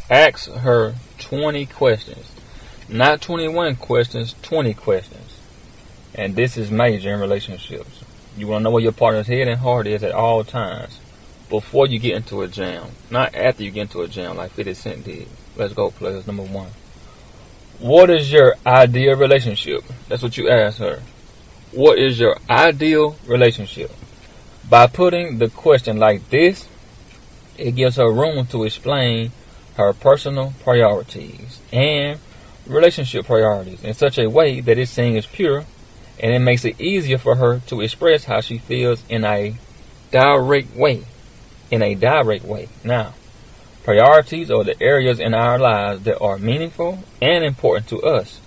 Ask her 20 questions. Not 21 questions, 20 questions. And this is major in relationships. You want to know where your partner's head and heart is at all times before you get into a jam. Not after you get into a jam like 50 Cent did. Let's go, players. Number 1. What is your ideal relationship? That's what you ask her. What is your ideal relationship? By putting the question like this, it gives her room to explain her personal priorities and relationship priorities in such a way that it's seen as pure, and it makes it easier for her to express how she feels in a direct way. Now, priorities are the areas in our lives that are meaningful and important to us.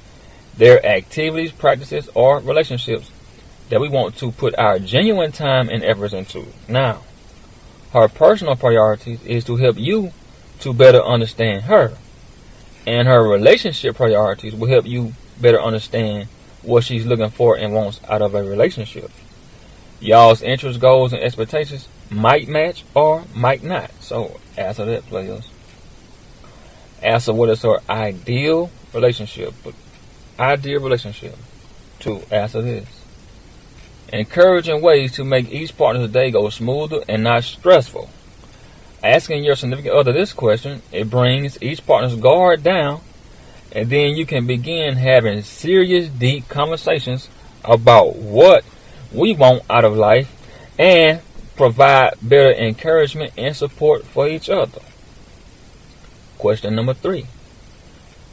They're activities, practices, or relationships that we want to put our genuine time and efforts into. Now, her personal priorities is to help you to better understand her, and her relationship priorities will help you better understand what she's looking for and wants out of a relationship. Y'all's interests, goals, and expectations might match or might not. So answer that, players. Answer what is her ideal relationship. 2. Answer this. Encouraging ways to make each partner's day go smoother and not stressful. Asking your significant other this question, it brings each partner's guard down, and then you can begin having serious, deep conversations about what we want out of life and provide better encouragement and support for each other. Question number 3.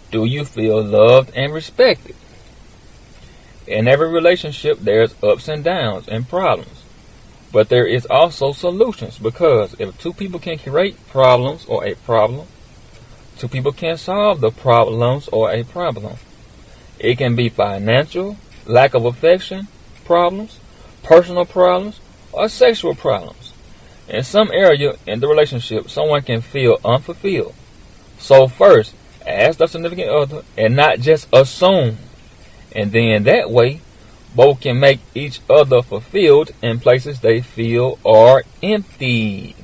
Do you feel loved and respected? In every relationship, there's ups and downs and problems. But there is also solutions, because if 2 people can create problems or a problem, 2 people can solve the problems or a problem. It can be financial, lack of affection problems, personal problems, or sexual problems. In some area in the relationship, someone can feel unfulfilled. So first, ask the significant other and not just assume. And then that way, both can make each other fulfilled in places they feel are empty.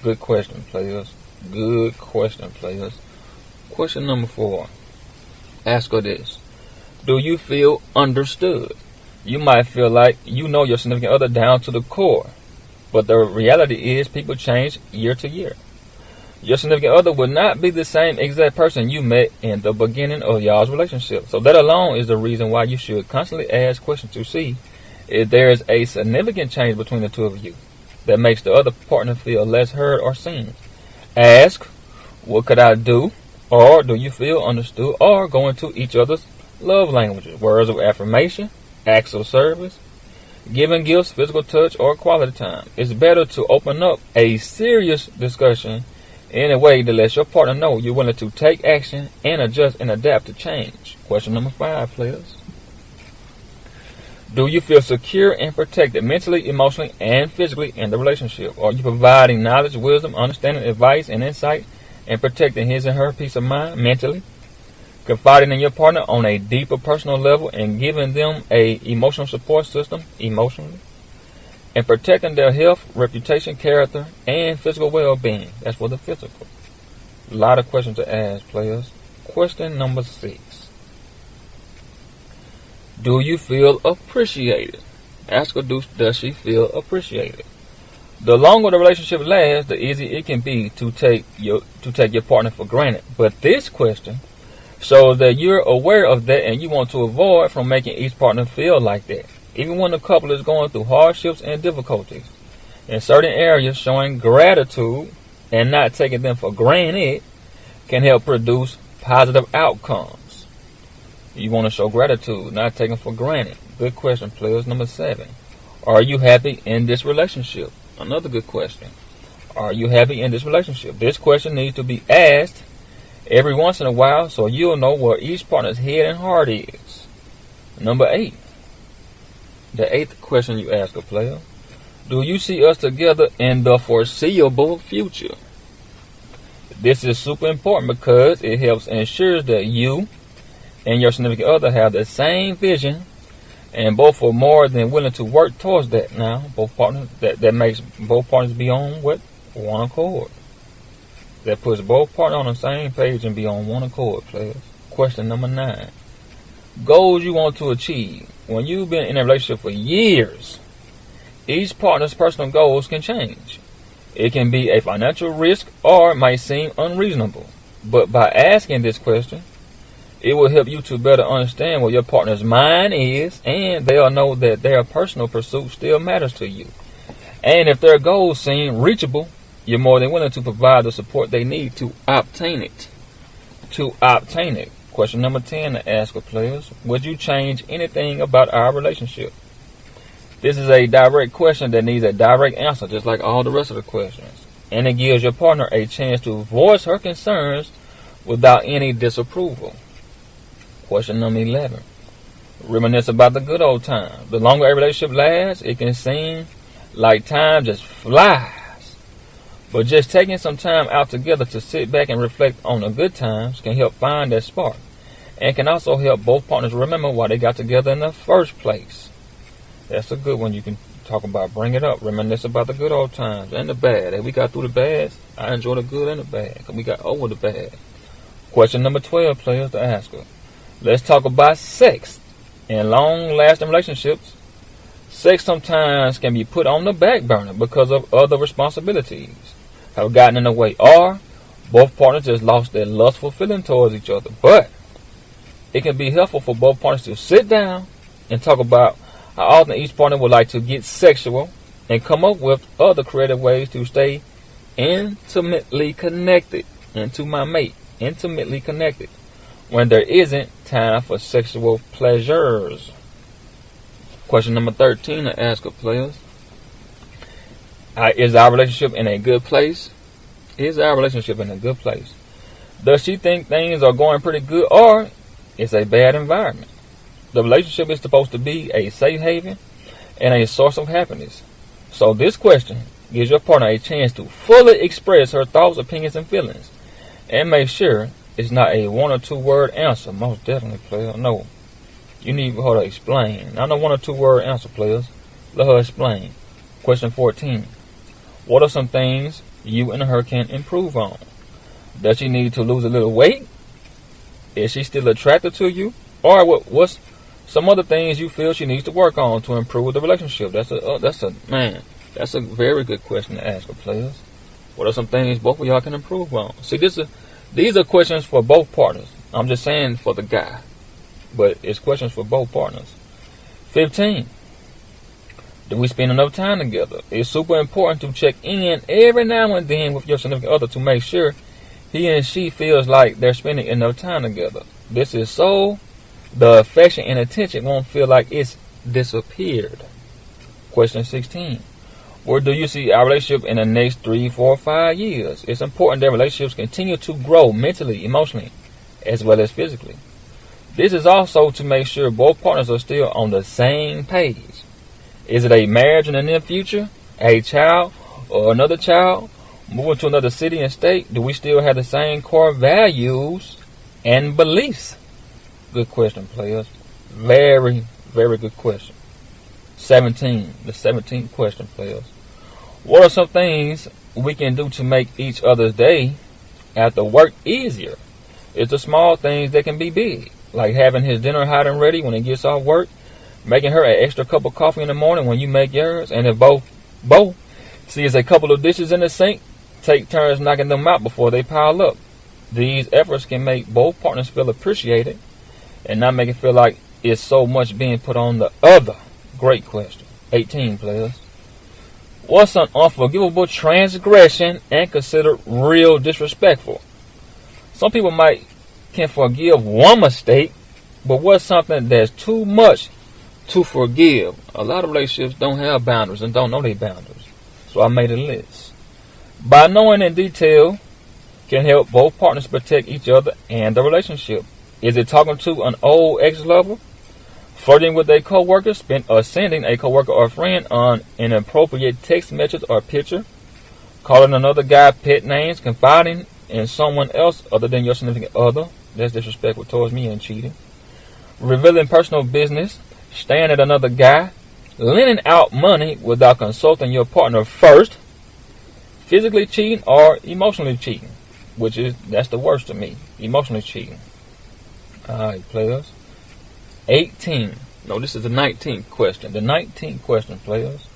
Good question, players. Good question, players. Question number 4. Ask her this. Do you feel understood? You might feel like you know your significant other down to the core, but the reality is people change year to year. Your significant other will not be the same exact person you met in the beginning of y'all's relationship. So that alone is the reason why you should constantly ask questions to see if there is a significant change between the 2 of you that makes the other partner feel less heard or seen. Ask, what could I do? Or do you feel understood? Or go into each other's love languages, words of affirmation, acts of service, giving gifts, physical touch, or quality time. It's better to open up a serious discussion in a way that lets your partner know you're willing to take action and adjust and adapt to change. Question number 5, players. Do you feel secure and protected mentally, emotionally, and physically in the relationship? Are you providing knowledge, wisdom, understanding, advice, and insight, and protecting his and her peace of mind mentally? Confiding in your partner on a deeper personal level and giving them a emotional support system emotionally? And protecting their health, reputation, character, and physical well-being. That's for the physical. A lot of questions to ask, players. Question number 6. Do you feel appreciated? Ask her, does she feel appreciated? The longer the relationship lasts, the easier it can be to take your partner for granted. But this question shows that you're aware of that and you want to avoid from making each partner feel like that. Even when the couple is going through hardships and difficulties, in certain areas, showing gratitude and not taking them for granted can help produce positive outcomes. You want to show gratitude, not taking for granted. Good question, players. Number 7. Are you happy in this relationship? Another good question. Are you happy in this relationship? This question needs to be asked every once in a while so you'll know where each partner's head and heart is. Number 8. The 8th question you ask a player. Do you see us together in the foreseeable future? This is super important because it helps ensure that you and your significant other have the same vision and both are more than willing to work towards that. Now, both partners, that makes both partners be on what? One accord. that puts both partners on the same page and be on one accord, players. Question number 9. Goals you want to achieve. When you've been in a relationship for years, each partner's personal goals can change. It can be a financial risk or it might seem unreasonable. But by asking this question, it will help you to better understand what your partner's mind is, and they'll know that their personal pursuit still matters to you. And if their goals seem reachable, you're more than willing to provide the support they need to obtain it. Question number 10 to ask of players. Would you change anything about our relationship? This is a direct question that needs a direct answer, just like all the rest of the questions. And it gives your partner a chance to voice her concerns without any disapproval. Question number 11. Reminisce about the good old times. The longer a relationship lasts, it can seem like time just flies. But just taking some time out together to sit back and reflect on the good times can help find that spark. And can also help both partners remember why they got together in the first place. That's a good one you can talk about. Bring it up. Reminisce about the good old times and the bad. As we got through the bad, I enjoy the good and the bad. We got over the bad. Question number 12, players, to ask her. Let's talk about sex. In long-lasting relationships, sex sometimes can be put on the back burner because of other responsibilities have gotten in the way, or both partners just lost their lustful feeling towards each other. But it can be helpful for both partners to sit down and talk about how often each partner would like to get sexual and come up with other creative ways to stay intimately connected. Intimately connected when there isn't time for sexual pleasures. Question number 13 to ask of players. Is our relationship in a good place? Is our relationship in a good place? Does she think things are going pretty good, or it's a bad environment? The relationship is supposed to be a safe haven and a source of happiness. So this question gives your partner a chance to fully express her thoughts, opinions, and feelings. And make sure it's not a 1 or 2 word answer. Most definitely, player. No. You need her to explain. Not a 1 or 2 word answer, players. Let her explain. Question 14. What are some things you and her can improve on? Does she need to lose a little weight? Is she still attracted to you? Or what's some other things you feel she needs to work on to improve the relationship? That's a very good question to ask her, players. What are some things both of y'all can improve on? See, these are questions for both partners. I'm just saying for the guy, but it's questions for both partners. 15. Do we spend enough time together? It's super important to check in every now and then with your significant other to make sure he and she feels like they're spending enough time together. This is so the affection and attention won't feel like it's disappeared. Question 16. Where do you see our relationship in the next 3, 4, 5 years? It's important that relationships continue to grow mentally, emotionally, as well as physically. This is also to make sure both partners are still on the same page. Is it a marriage in the near future? A child or another child? Moving to another city and state? Do we still have the same core values and beliefs? Good question, players. Very, very good question. 17. The 17th question, players. What are some things we can do to make each other's day after work easier? It's the small things that can be big, like having his dinner hot and ready when he gets off work, making her an extra cup of coffee in the morning when you make yours, and if both sees a couple of dishes in the sink, take turns knocking them out before they pile up. These efforts can make both partners feel appreciated and not make it feel like it's so much being put on the other. Great question. 18, players. What's an unforgivable transgression and considered real disrespectful? Some people can forgive one mistake, but what's something that's too much to forgive? A lot of relationships don't have boundaries and don't know their boundaries. So I made a list. By knowing in detail can help both partners protect each other and the relationship. Is it talking to an old ex-lover? Flirting with a coworker, sending a coworker or friend on an inappropriate text message or picture, calling another guy pet names, confiding in someone else other than your significant other. That's disrespectful towards me and cheating. Revealing personal business, staying at another guy, lending out money without consulting your partner first, physically cheating or emotionally cheating. that's the worst to me. Emotionally cheating. Alright, players. 18. No, this is the 19th question. The 19th question, players.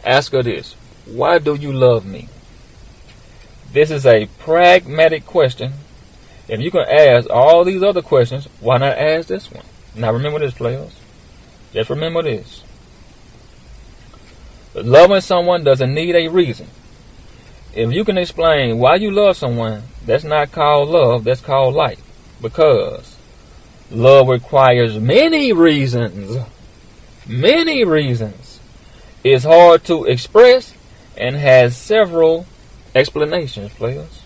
Ask her this. Why do you love me? This is a pragmatic question. If you can ask all these other questions, why not ask this one? Now remember this, players. Just remember this. But loving someone doesn't need a reason. If you can explain why you love someone, that's not called love, that's called like. Because love requires many reasons. Many reasons. It's hard to express and has several explanations, players.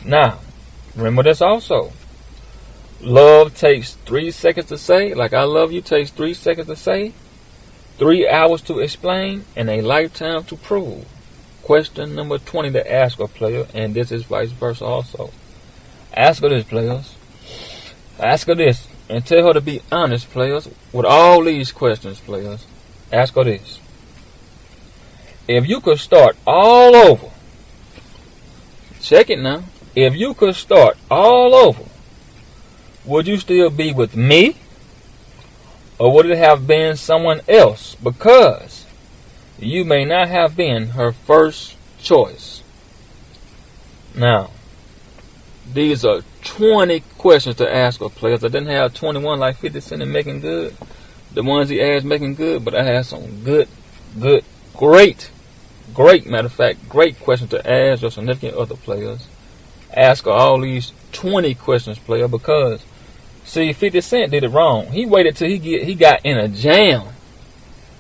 Now, remember this also. Love takes 3 seconds to say, like I love you takes 3 seconds to say, 3 hours to explain, and a lifetime to prove. Question number 20 to ask a player, and this is vice versa also. Ask her this, players. Ask her this, and tell her to be honest, players, with all these questions, players. Ask her this. If you could start all over, check it now. If you could start all over, would you still be with me? Or would it have been someone else? Because you may not have been her first choice. Now, these are 20 questions to ask of players. I didn't have 21 like 50 Cent and Making Good. The ones he asked Making Good, but I had some great, matter of fact, great questions to ask your significant other, players. Ask her all these 20 questions, player, because see, 50 Cent did it wrong. He waited till he got in a jam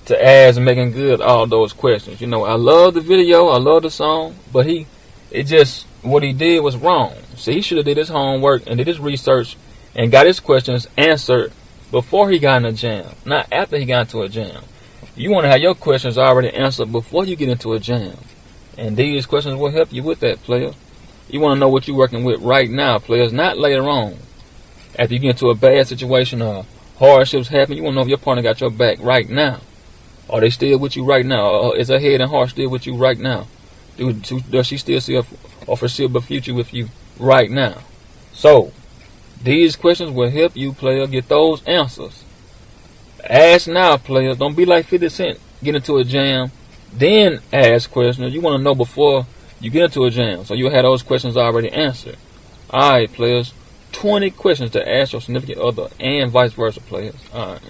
to ask Making Good all those questions. You know, I love the video, I love the song, but what he did was wrong. See, he should have did his homework and did his research and got his questions answered before he got in a jam, not after he got into a jam. You want to have your questions already answered before you get into a jam. And these questions will help you with that, player. You want to know what you're working with right now, players, not later on. After you get into a bad situation or hardships happen, you want to know if your partner got your back right now. Are they still with you right now? Or is her head and heart still with you right now? Does she still see a foreseeable future with you right now? So, these questions will help you, player, get those answers. Ask now, players. Don't be like 50 Cent. Get into a jam, then ask questions. You want to know before you get into a jam, so you'll have those questions already answered. Alright, players. 20 questions to ask your significant other and vice versa, players. Alright.